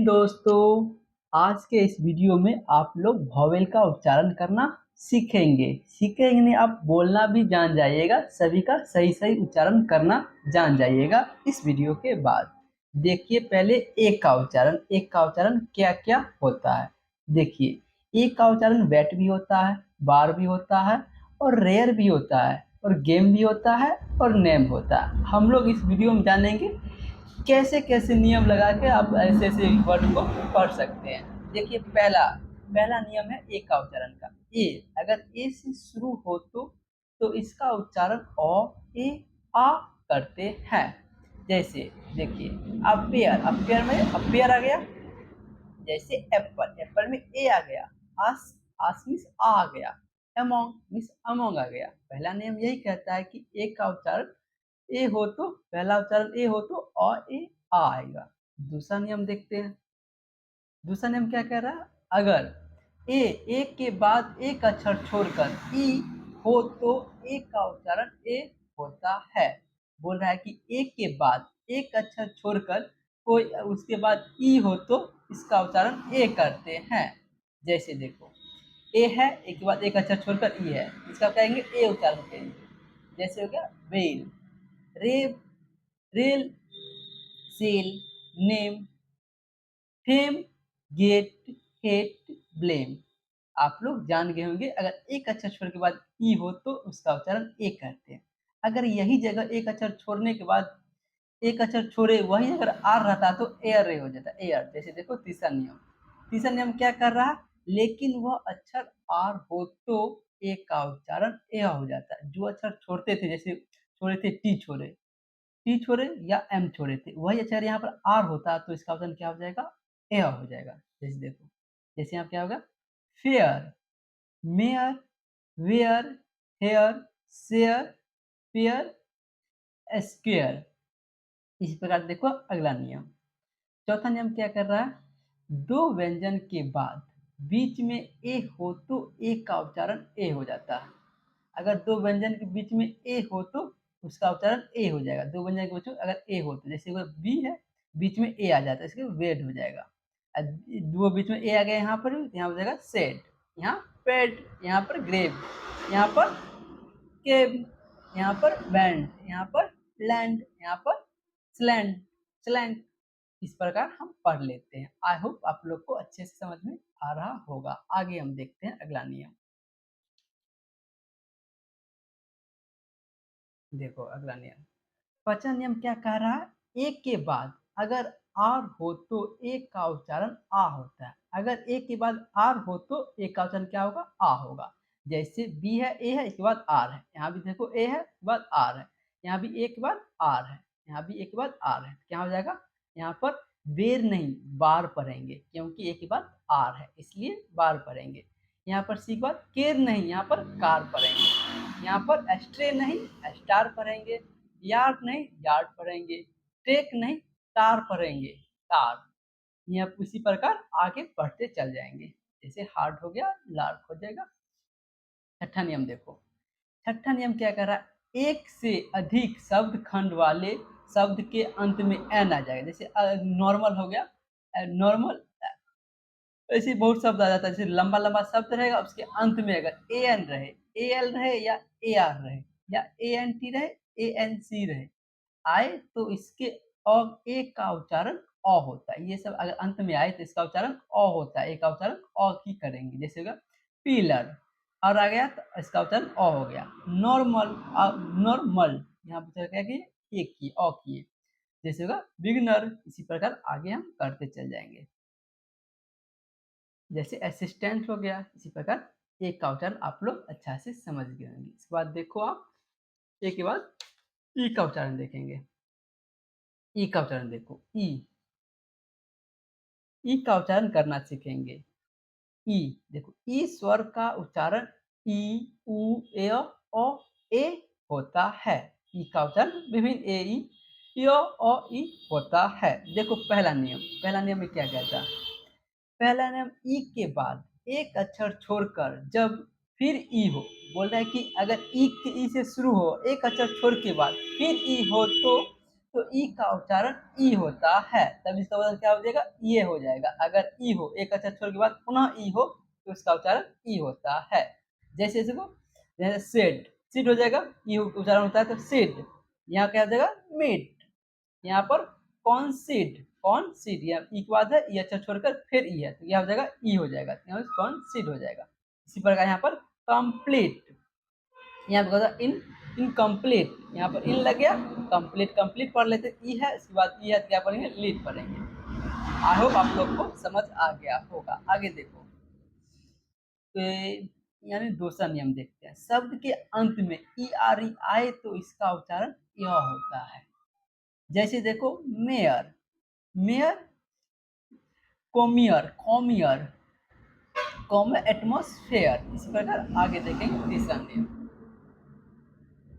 दोस्तों, आज के इस वीडियो में आप लोग वॉवेल का उच्चारण करना सीखेंगे नहीं, आप बोलना भी जान जाइएगा। सभी का सही सही उच्चारण करना जान जाइएगा इस वीडियो के बाद। देखिए पहले एक का उच्चारण क्या क्या होता है। देखिए एक का उच्चारण वेट भी होता है, बार भी होता है और रेयर भी होता है और गेम भी होता है और नेम होता है। हम लोग इस वीडियो में जानेंगे कैसे कैसे नियम लगा के आप ऐसे ऐसे वर्ड को पढ़ सकते हैं। देखिए पहला पहला नियम है ए का उच्चारण का। ए अगर ए से शुरू हो तो इसका उच्चारण ओ ए आ करते हैं। जैसे देखिए अपेयर, अपेयर में अपेयर आ गया। जैसे एप्पल, एप्पल में ए आ गया। आस, आस मीन्स आ गया। अमोंग मीन्स अमोंग आ गया। पहला नियम यही कहता है कि ए का उच्चारण ए हो तो पहला उच्चारण ए हो तो अ ए आ आएगा। दूसरा नियम देखते हैं। दूसरा नियम क्या कह रहा है, अगर ए के बाद एक अक्षर छोड़कर ई हो तो ए का उच्चारण ए होता है। बोल रहा है कि ए के बाद एक अक्षर छोड़कर कोई उसके बाद ई हो तो इसका उच्चारण ए करते हैं। जैसे देखो ए है, एक के बाद एक अक्षर छोड़कर ई है, इसका कहेंगे ए उच्चारण करेंगे। जैसे हो गया वेल, रेब, rail, sale, name, fame, gate, hate, blame. आप लोग जान गए होंगे, अगर एक अक्षर छोड़ के बाद ई हो तो उसका उच्चारण ए करते हैं। अगर यही जगह एक अक्षर छोड़ने के बाद एक अक्षर छोड़े वही अगर आर रहता तो एयर रे हो जाता, एयर। जैसे देखो तीसरा नियम, तीसरा नियम क्या कर रहा है, लेकिन वह अक्षर आर हो तो ए का उच्चारण ए हो जाता है। जो अक्षर छोड़ते थे, जैसे छोड़े थे टी छोड़े या एम छोड़े थे, वही अक्षर यहाँ पर आर होता तो इसका ऑप्शन क्या हो जाएगा, ए हो जाएगा। जैसे देखो, जैसे यहाँ क्या होगा, fare, mare, ware, hare, share, pare, square. इसी प्रकार देखो अगला नियम। चौथा नियम क्या कर रहा है, दो व्यंजन के बाद बीच में ए हो तो ए का उच्चारण ए हो जाता है। अगर दो व्यंजन के बीच में ए हो तो उसका उच्चारण ए हो जाएगा। दो व्यंजन के बीच में अगर ए हो तो, जैसे वो बी है, बीच में ए आ जाता है, इसके वेड हो जाएगा। दो बीच में ए आ गया यहाँ पर, यहाँ हो जाएगा सेड, यहाँ पेड, यहाँ पर ग्रेव, यहाँ पर केव, यहाँ पर बैंड, यहाँ पर लैंड, यहाँ पर स्लैंड, स्लैंग। इस प्रकार हम पढ़ लेते हैं। आई होप आप लोग को अच्छे से समझ में आ रहा होगा। आगे हम देखते हैं अगला नियम। देखो अगला नियम, पांचवा नियम क्या कह रहा है, ए के बाद अगर आर हो तो ए का उच्चारण आ होता है। अगर ए के बाद आर हो तो ए का उच्चारण क्या होगा, आ होगा। जैसे बी है, ए है, इसके बाद आर है। यहाँ भी देखो ए है, इसके बाद आर है। यहाँ भी ए के बाद आर है, यहाँ भी ए के बाद आर है। क्या हो जाएगा, यहाँ पर बेर नहीं बार पढ़ेंगे, क्योंकि ए के बाद आर है इसलिए बार पढ़ेंगे। यहाँ पर सी के बाद केर नहीं, यहाँ पर कार पढ़ेंगे। यहाँ पर एस्ट्रे नहीं स्टार पढ़ेंगे। यार्ड नहीं यार्ड पढ़ेंगे। टेक नहीं तार पढ़ेंगे, तार। यह इसी प्रकार आगे पढ़ते चल जाएंगे। जैसे हार्ड हो गया, लार्क हो जाएगा। छठा नियम देखो, छठा नियम क्या कर रहा है, एक से अधिक शब्द खंड वाले शब्द के अंत में एन आ जाएगा। जैसे नॉर्मल हो गया, नॉर्मल। ऐसे बहुत शब्द आ जाता है, जैसे लंबा लंबा शब्द रहेगा, उसके अंत में अगर ए एन रहे, ए एल रहे या ए आर रहे या ए एन टी रहे, ए एन सी रहे, आए तो इसके अ ए का उच्चारण अ होता है। ये सब अगर अंत में आए तो इसका उच्चारण अ होता है, ए का उच्चारण अ की करेंगे। जैसे होगा पिलर, और आ गया तो इसका उच्चारण अ हो गया। नॉर्मल, नॉर्मल, यहाँ पर क्या किए, एक किए, अ किए। जैसे होगा बिगनर। इसी प्रकार आगे हम करते चल जाएंगे। जैसे असिस्टेंट हो गया। इसी प्रकार एक का उच्चारण आप लोग अच्छा से समझ गए होंगे। इसके बाद देखो आप एक के बाद ई का उच्चारण देखेंगे। ई का उच्चारण देखो, ई, ई का उच्चारण करना सीखेंगे। ई देखो, ई स्वर का उच्चारण ई उ ए ओ ए होता है। ई का उच्चारण विभिन्न ए ई ओ ई होता है। देखो पहला नियम में क्या कहता है, पहला नियम ई के बाद एक अक्षर छोड़कर जब फिर ई हो, बोल रहा है कि अगर ई से शुरू हो, एक अक्षर छोड़ के बाद फिर ई हो तो तो ई का उच्चारण ई होता है, तब इसका उच्चारण क्या हो जाएगा, ये हो जाएगा। अगर ई हो, एक अक्षर छोड़ के बाद पुनः ई हो, तो इसका उच्चारण ई होता है। जैसे इसको जैसे सेड, सीड हो जाएगा, ई उच्चारण होता है तो सीड। यहाँ क्या हो जाएगा, मीट। यहाँ पर कौन सीड, कौन सीड, यहाँ ई के बाद है, ई अक्षर छोड़कर फिर ई है, तो यह हो जाएगा ई हो जाएगा, कौन सीड हो जाएगा। इसी प्रकार यहाँ पर कंप्लीट, यहाँ पर इन इनकम्प्लीट, यहाँ पर इन लग गया, कंप्लीट कंप्लीट पढ़ लेते, ई है, इसके बाद ई है, क्या पढ़ेंगे, लीड पढ़ेंगे। आई होप आप लोग को समझ आ गया होगा। आगे देखो, तो यानी दूसरा नियम देखते हैं। शब्द के अंत में ई आर ई आए तो इसका उच्चारण यह होता है। जैसे देखो, मेयर, मेयर, कोमियर, कॉमियर, कॉमन एटमोस्फेयर। इस प्रकार आगे देखेंगे तीसरा नियम।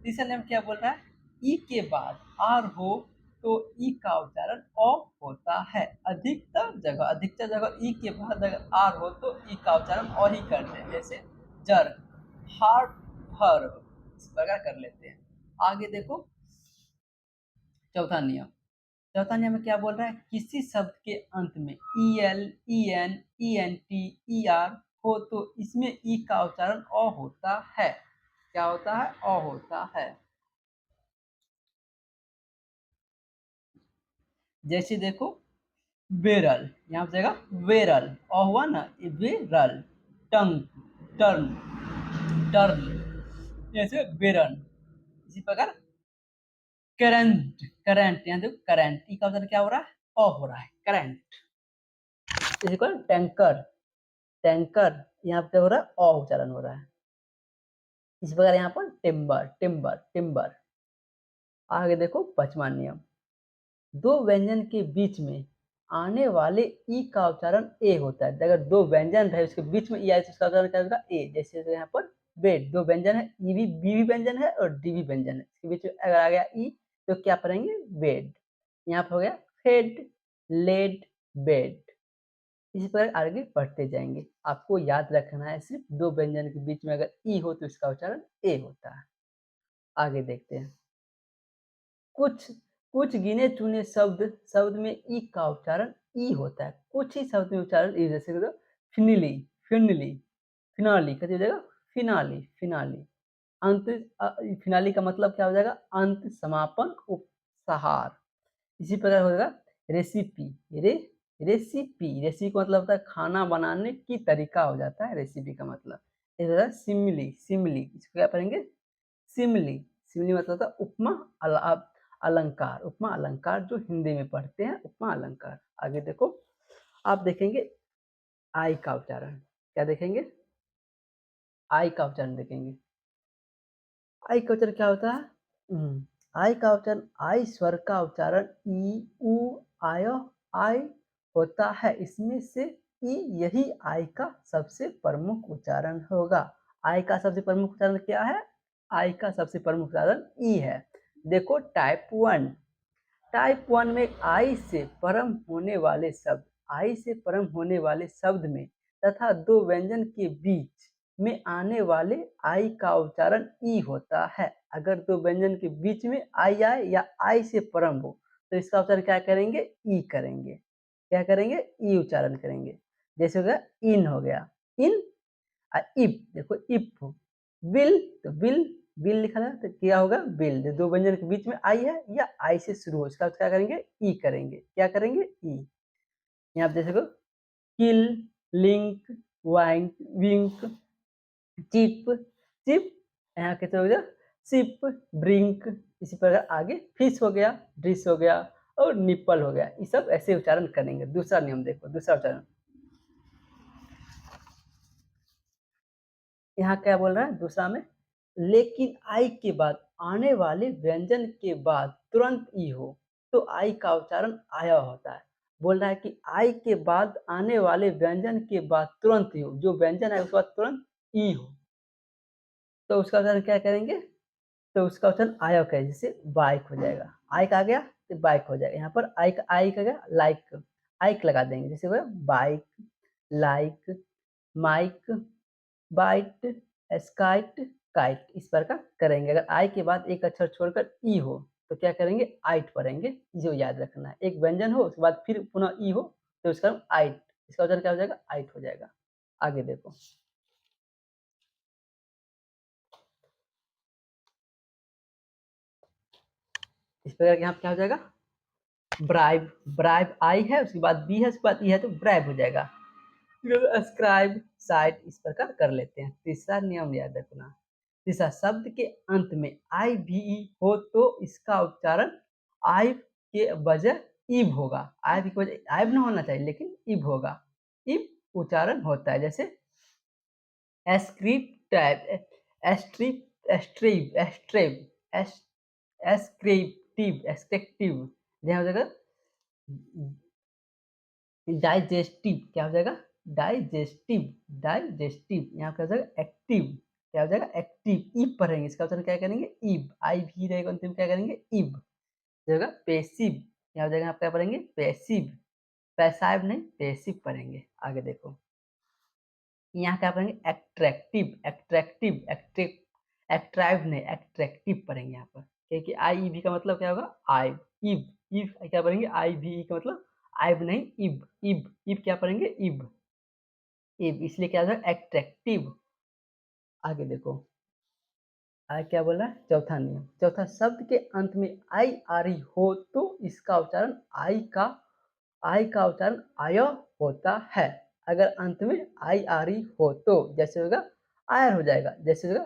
तीसरा नियम क्या बोल रहा है, ई के बाद आर हो तो ई का उच्चारण अ होता है। अधिकतर जगह ई के बाद अगर आर हो तो ई का उच्चारण अ ही करते हैं। जैसे जर, हार्ट, हर, इस प्रकार कर लेते हैं। आगे देखो चौथा नियम। चौथा नियम में क्या बोल रहा है, किसी शब्द के अंत में E L, E N, E N T, E R हो तो इसमें ई का उच्चारण अ होता है। क्या होता है, अ होता है। जैसे देखो, बेरल, यहाँ पे वेरल, अ हुआ ना, वेरल। टंग, टर्न, टर्न, जैसे बेरन। इसी प्रकार करंट, करंट, यहाँ देखो करंट, ई का उच्चारण क्या हो रहा है, अ हो रहा है, करंट। इसी को टैंकर, टैंकर, यहाँ पे हो रहा है अ उच्चारण हो रहा है। इसी प्रकार यहाँ पर टिम्बर, टिम्बर, टिम्बर। आगे देखो पांचवा नियम। दो व्यंजन के बीच में आने वाले ई का उच्चारण ए होता है। अगर दो व्यंजन है उसके बीच में ई आए तो उसका उच्चारण क्या होगा, ए। जैसे यहाँ पर बेड, दो व्यंजन है, ई भी, बी भी व्यंजन है और डी भी व्यंजन है, इसके बीच में अगर आ गया ई तो क्या पढ़ेंगे, बेड। यहाँ पर हो गया फेड, लेड, बेड। इसी प्रकार आगे पढ़ते जाएंगे। आपको याद रखना है सिर्फ दो व्यंजन के बीच में अगर ई हो तो इसका उच्चारण ए होता है। आगे देखते हैं। कुछ कुछ गिने चुने शब्द में ई का उच्चारण ई होता है। कुछ ही शब्द में उच्चारण ई, जैसे फिनिली, फिनली, फिनाली, कैसे हो जाएगा, फिनाली, फिनाली। अंत, फिनाली का मतलब क्या हो जाएगा, अंत, समापन, उपसंहार। इसी प्रकार हो जाएगा रेसिपी, रेसिपी, रेसिपी का मतलब होता है खाना बनाने की तरीका हो जाता है रेसिपी का मतलब। सिमली, सिमली, इसको क्या पढ़ेंगे, सिमली, सिमली मतलब होता है उपमा, अलंकार, उपमा अलंकार, जो हिंदी में पढ़ते हैं उपमा अलंकार। आगे देखो, आप देखेंगे आई का उच्चारण, क्या देखेंगे, आई का उच्चारण देखेंगे। आई का उच्चारण क्या होता है, आई का उच्चारण, आई स्वर का उच्चारण ई, उ, आय, आई होता है। इसमें से ई, यही आई का सबसे प्रमुख उच्चारण होगा। आई का सबसे प्रमुख उच्चारण क्या है, आई का सबसे प्रमुख उच्चारण ई है। देखो टाइप 1, टाइप 1 में आई से प्रारंभ होने वाले शब्द, आई से प्रारंभ होने वाले शब्द में तथा दो व्यंजन के बीच में आने वाले आई का उच्चारण ई होता है। अगर दो व्यंजन के बीच में आई आए या आई से प्रारंभ हो तो इसका उच्चारण क्या करेंगे, ई करेंगे। क्या करेंगे, ई उच्चारण करेंगे। जैसे हो गया इन, हो गया इन। इफ, देखो इफ, विल, तो विल, बिल लिखा है तो क्या होगा, बिल। दो व्यंजन के बीच में आई है या आई से शुरू हो, इसका क्या करेंगे, ई करेंगे। क्या करेंगे, ई। यहाँ पे देखो किल, लिंक, वाइंक, विंक, चिप, चिप, यहाँ कैसे हो गया, सिप, ड्रिंक। इसी प्रकार आगे फिश हो गया, डिश हो गया और निप्पल हो गया। ये सब ऐसे उच्चारण करेंगे। दूसरा नियम देखो, दूसरा उच्चारण यहाँ क्या बोल रहा है दूसरा में, लेकिन आई के बाद आने वाले व्यंजन के बाद तुरंत ई हो तो आई का उच्चारण आया होता है। बोल रहा है कि आई के बाद आने वाले व्यंजन के बाद तुरंत ई हो, जो व्यंजन है उसके बाद तुरंत ई हो तो उसका उच्चारण क्या करेंगे, तो उसका उच्चारण आया करें। जैसे बाइक हो जाएगा, आइक आ गया तो बाइक हो जाएगा। यहाँ पर आइक, आइक आ गया, लाइक, आइक लगा देंगे। जैसे हो बाइक, लाइक, माइक, बाइट, स्काइट, काइट। इस प्रकार करेंगे। अगर आई के बाद एक अक्षर छोड़कर ई हो तो क्या करेंगे, आइट पढ़ेंगे, जो याद रखना है। एक व्यंजन हो उसके बाद फिर पुनः ई हो तो उसका नाम आइट, इसका उच्चारण क्या हो जाएगा, आइट हो जाएगा। आगे देखो, इस प्रकार यहाँ क्या हो जाएगा, ब्राइब, ब्राइब आई है, उसके बाद बी है, उसके बाद ई है तो ब्राइब हो जाएगा। अस्क्राइब, साइट, इस प्रकार कर लेते हैं। तीसरा नियम याद रखना, तीसरा शब्द के अंत में आई भी ई हो तो इसका उच्चारण आइब के बजाय इब होगा। आइब की वजह आइब ना होना चाहिए लेकिन इब होगा, इब उच्चारण होता है। जैसे एस्क्रिप्टाइव, एस्ट्रिप, एस्ट्रिव, एस्ट्रेव, एस्क्रिप्टिव, एस्ट्रक्टिव, यहाँ हो जाएगा डाइजेस्टिव, क्या हो जाएगा, डाइजेस्टिव, डाइजेस्टिव, यहाँ क्या हो जाएगा, एक्टिव, क्या हो जाएगा, एक्टिव। इब पढ़ेंगे, इसका उच्चारण क्या करेंगे, इब, आई भी रहेगा अंतिम, क्या करेंगे, इब जगह पेसिव, क्या हो जाएगा, आप क्या पढ़ेंगे, पेसिव, पैसिव नहीं पेसिव पढ़ेंगे। आगे देखो, यहाँ क्या पढ़ेंगे, एट्रैक्टिव, एट्रैक्टिव, एट्रैक्टिव नहीं एट्रैक्टिव पढ़ेंगे यहाँ पर, क्योंकि आई भी का मतलब क्या होगा, आइब, इब, इब क्या पढ़ेंगे, आई भी का मतलब आइब नहीं इब, इब, इब क्या पढ़ेंगे, इब, इब, इसलिए क्या होगा, एट्रैक्टिव। आगे देखो, आई क्या बोला, चौथा नियम, चौथा, शब्द के अंत में आई आ रही हो तो इसका उच्चारण आई का उच्चारण आय होता है। अगर अंत में आई आ रही हो तो जैसे होगा आयर हो जाएगा, जैसे होगा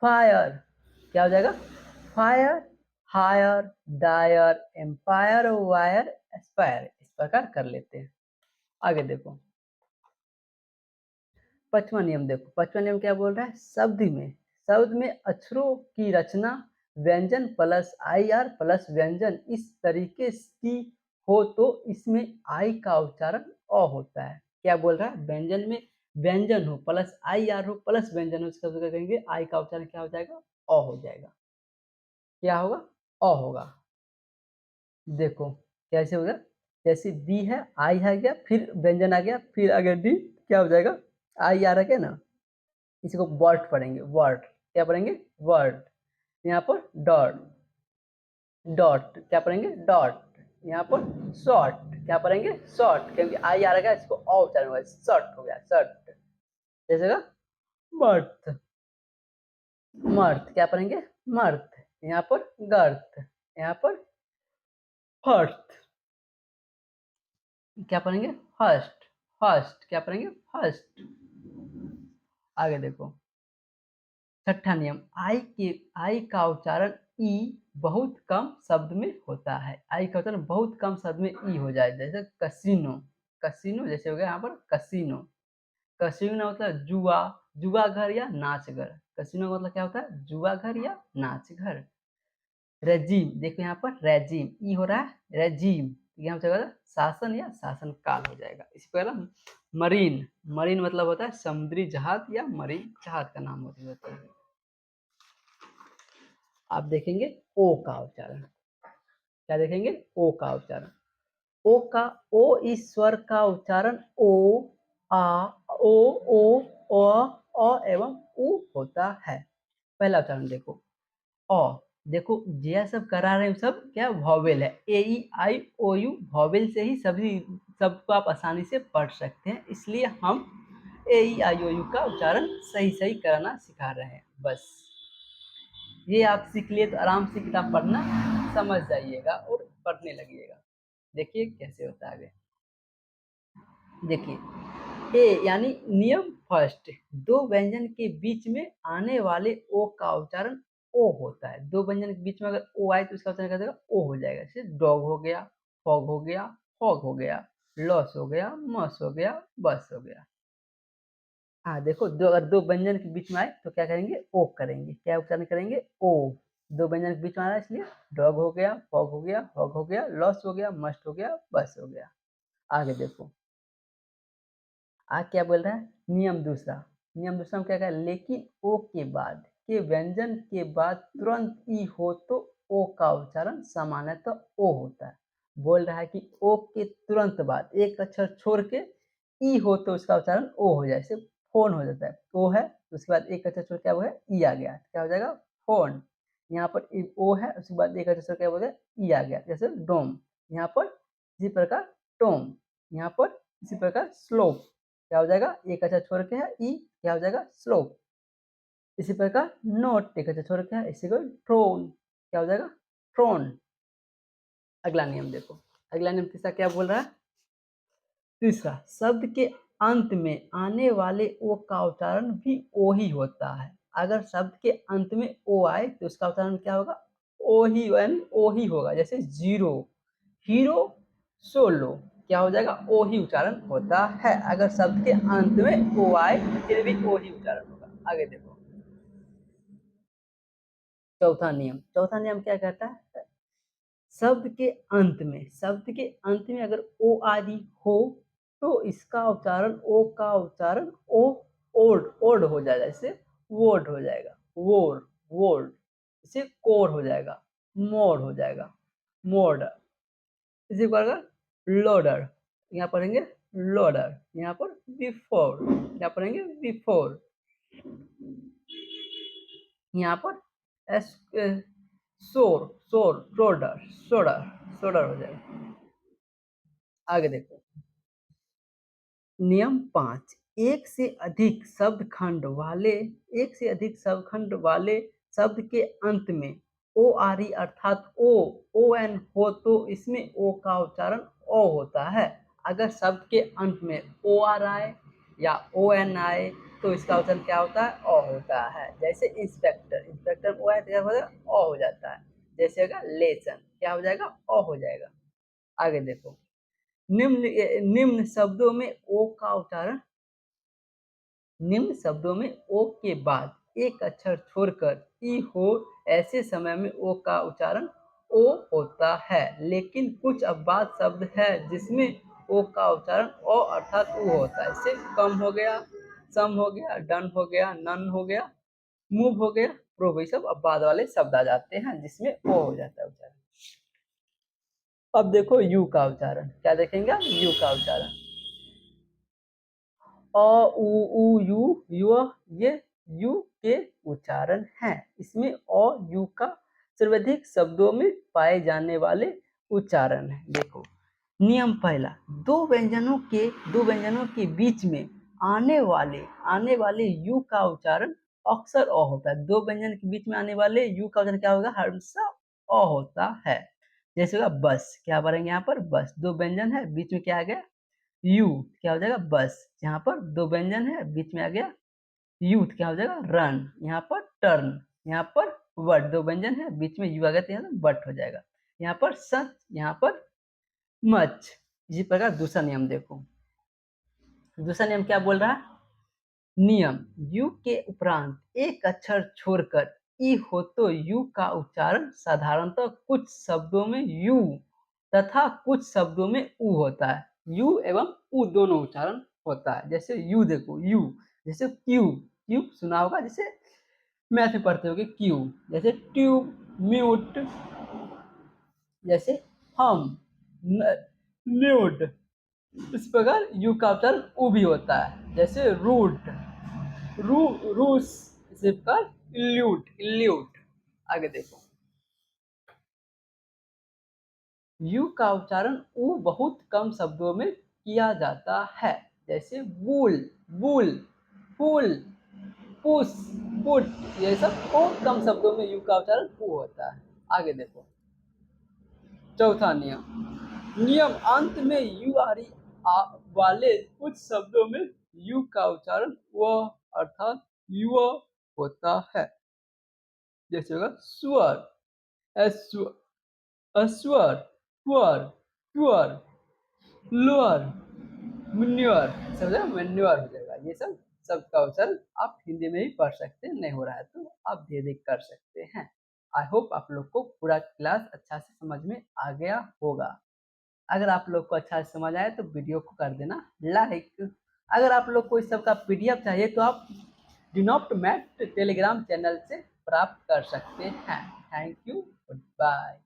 फायर, क्या हो जाएगा, fire, hire, dire, empire, wire, aspire, इस प्रकार कर लेते हैं। आगे देखो, पांचवा नियम देखो, पांचवा नियम क्या बोल रहा है, शब्द में अक्षरों की रचना व्यंजन प्लस आई आर प्लस व्यंजन इस तरीके की हो तो इसमें आई का उच्चारण अ होता है। क्या बोल रहा है, व्यंजन में व्यंजन हो प्लस आई आर हो प्लस व्यंजन हो, इसका क्या करेंगे, आई का उच्चारण क्या हो जाएगा, अ हो जाएगा। क्या होगा, अ होगा। देखो कैसे होगा, जैसे बी है, आई आ गया, फिर व्यंजन आ गया, फिर आगे डी, क्या हो जाएगा, आई आ रहा है ना, इसी को वर्ड पढ़ेंगे, वर्ड, क्या पढ़ेंगे, वर्ड, यहाँ पर डॉट, डॉट क्या पढ़ेंगे, डॉट, यहाँ पर शॉर्ट, क्या पढ़ेंगे, शॉर्ट, क्योंकि आई आ रहा है इसको ऑ उच्चारण हुआ, शॉर्ट हो गया, शॉर्ट। जैसे का मर्थ, मर्थ क्या पढ़ेंगे, मर्थ, यहाँ पर गर्थ, यहाँ पर फर्स्ट, क्या पढ़ेंगे, फर्स्ट, फर्स्ट क्या पढ़ेंगे, फर्स्ट। आगे देखो, छठा नियम, आई का उच्चारण ई बहुत कम शब्द में होता है। आई का उच्चारण बहुत कम शब्द में ई हो जाए, जैसे कसिनो, कसिनो जैसे हो गया यहाँ पर कसिनो, कसिनो मतलब जुआ, जुआ घर या नाच घर, कसिनो का मतलब क्या होता है, जुआ घर या नाच घर। रेजीम, देखो यहाँ पर रेजीम, ई हो रहा है रेजीम, यहाँ पर शासन या शासन काल हो जाएगा। इसी पर मरीन, मरीन मतलब होता है समुद्री जहाज या मरीन जहाज का नाम होता है। आप देखेंगे ओ का उच्चारण, क्या देखेंगे, ओ का उच्चारण, ओ का, ओ इस स्वर का उच्चारण ओ, आ, ओ, एवं उ होता है। पहला उच्चारण देखो, अ, देखो यह सब करा रहे हैं सब क्या वॉवेल है, ए ई आई ओ यू वॉवेल से ही सभी सबको आप आसानी से पढ़ सकते हैं, इसलिए हम ए ई आई ओ यू का उच्चारण सही सही कराना सिखा रहे हैं बस। ये आप सीख लिए तो आराम से किताब पढ़ना समझ जाइएगा और पढ़ने लगिएगा। देखिए कैसे होता है आगे, देखिए ए यानी नियम फर्स्ट, दो व्यंजन के बीच में आने वाले ओ का उच्चारण ओ होता है। दो व्यंजन के बीच में अगर ओ आए तो उसका उच्चारण क्या हो जाएगा, ओ हो जाएगा। जैसे डॉग हो गया, फॉग हो गया, फॉग हो गया, लॉस हो गया, मस हो गया, बस हो गया। हाँ देखो, दो अगर दो व्यंजन के बीच में आए तो क्या करेंगे, ओ करेंगे, क्या उच्चारण करेंगे, ओ। दो व्यंजन के बीच में आ रहा है इसलिए डॉग हो गया, फॉग हो गया, हॉग हो गया, लॉस हो गया, मस्ट हो गया, बस हो गया। आगे देखो, आज क्या बोल रहा है, नियम दूसरा, नियम दूसरा में क्या कहा, लेकिन ओ के बाद के व्यंजन के बाद तुरंत ई हो तो ओ का उच्चारण सामान्यतः ओ होता है। बोल रहा है कि ओ के तुरंत बाद एक अक्षर छोड़ के ई हो तो उसका उच्चारण ओ हो जाए, जैसे फोन हो जाता है, ओ है तो उसके बाद एक अक्षर छोड़ क्या वो है, ई आ गया, क्या हो जाएगा, फोन। यहाँ पर ओ है, उसके बाद एक अक्षर क्या बोलते हैं, ई आ गया, जैसे डोम। यहाँ पर इसी प्रकार टोम, यहाँ पर इसी प्रकार स्लोप, क्या हो जाएगा, एक अक्षर छोड़ के है ई, क्या हो जाएगा स्लोप। इसी प्रकार नोट, एक अक्षर छोड़ के है, इसी को ट्रोन, क्या हो जाएगा ट्रोन। अगला नियम देखो, अगला नियम तीसरा क्या बोल रहा है, तीसरा शब्द के अंत में आने वाले ओ का उच्चारण भी ओ ही होता है। अगर शब्द के अंत में ओ आए तो उसका उच्चारण क्या होगा, ओ ही, ओ ही होगा। जैसे जीरो, हीरो, सोलो, क्या हो जाएगा, ओ ही उच्चारण होता है। अगर शब्द के अंत में ओ आए फिर भी ओ ही उच्चारण होगा। आगे देखो चौथा नियम, चौथा नियम क्या कहता है, शब्द के अंत में, शब्द के अंत में अगर ओ आदि हो तो इसका उच्चारण, ओ का उच्चारण ओ ओड ओड हो जाएगा, इसे वोड हो जाएगा, वोर वोड, इसे कोर हो जाएगा, मोड हो जाएगा, मोड। इसी प्रकार लोडर, यहाँ पढ़ेंगे लोडर, यहाँ पर बिफोर, यहाँ पढ़ेंगे बिफोर, यहाँ पर एस शोर शोर शोल्डर शोल्डर शोल्डर हो जाएगा। आगे देखो नियम 5, एक से अधिक शब्द खंड वाले, एक से अधिक शब्द खंड वाले शब्द के अंत में ओ आर ई अर्थात ओ एन हो तो इसमें ओ का उच्चारण ओ होता है। अगर शब्द के अंत में ओ आर आए या ओ एन आए तो इसका उच्चारण क्या होता है, ओ होता है। जैसे इंस्पेक्टर, इंस्पेक्टर ओ है तो क्या हो जाएगा, ओ हो जाता है। जैसे होगा लेसन, क्या हो जाएगा, ओ हो जाएगा। आगे देखो निम्न शब्दों में ओ का उच्चारण, निम्न शब्दों में ओ के बाद एक अक्षर छोड़कर ई हो, ऐसे समय में ओ का उच्चारण ओ होता है। लेकिन कुछ अपवाद शब्द है जिसमें ओ का उच्चारण ओ अर्थात ऊ होता है। जैसे कम हो गया, सम हो गया, डन हो गया, नन हो गया, मूव हो गया, प्रूव, ये सब अपवाद वाले शब्द आ जाते हैं जिसमें ओ हो जाता है उच्चारण। अब देखो यू का उच्चारण, क्या देखेंगे आप, यू का उच्चारण, अ उ उ यू यू, ये यू के उच्चारण हैं। इसमें अ यू का सर्वाधिक शब्दों में पाए जाने वाले उच्चारण है। देखो नियम पहला, दो व्यंजनों के बीच में आने वाले यू का उच्चारण अक्सर अ होता है। दो व्यंजन के बीच में आने वाले यू का उच्चारण क्या होगा, हमेशा अ होता है। जैसे होगा बस, क्या पढ़ेंगे यहाँ पर, बस, दो व्यंजन है बीच में क्या आ गया, यू, क्या हो जाएगा बस। यहाँ पर दो व्यंजन है बीच में आ गया यूथ, क्या हो जाएगा रन। यहाँ पर टर्न, यहाँ पर वर्ड, दो व्यंजन है बीच में यू आ गया तो यहाँ बट हो जाएगा। यहाँ पर सच, यहाँ पर मच। इसी प्रकार दूसरा नियम देखो, दूसरा नियम क्या बोल रहा है, नियम यू के उपरांत एक अक्षर छोड़कर ई हो तो यू का उच्चारण साधारणतः कुछ शब्दों में यू तथा कुछ शब्दों में ऊ होता है। यू एवं ऊ दोनों उच्चारण होता है। जैसे यू देखो यू, जैसे क्यू, क्यू सुना होगा, जैसे मैथ में पढ़ते होगे क्यू, जैसे ट्यूब, म्यूट, जैसे हम, न्यूड। इस प्रकार यू का उच्चारण ऊ भी होता है। जैसे रूट, रूस, इसी प्रकार इल्यूट, इल्यूट। आगे देखो यू का उच्चारण ऊ बहुत कम शब्दों में किया जाता है। जैसे बुल, बुल, पुल, पुश, पुट, ये सब बहुत कम शब्दों में यू का उच्चारण ऊ होता है। आगे देखो चौथा नियम, नियम अंत में यू आर ई वाले कुछ शब्दों में यू का उच्चारण वह अर्थात युवा होता है। जैसे होगा स्वर, अस्वर, पुअर, पुअर, लोअर, मन्योर, समझा, मन्योर हो जाएगा। ये सब शब्द का उच्चारण आप हिंदी में ही पढ़ सकते हैं, नहीं हो रहा है तो आप धीरे धीरे कर सकते हैं। आई होप आप लोग को पूरा क्लास अच्छा से समझ में आ गया होगा। अगर आप लोग को अच्छा से समझ आए तो वीडियो को कर देना लाइक। अगर आप लोग को इस सब का पीडीएफ चाहिए तो आप डिनोप्ट मैथ टेलीग्राम चैनल से प्राप्त कर सकते हैं। Thank you, good bye.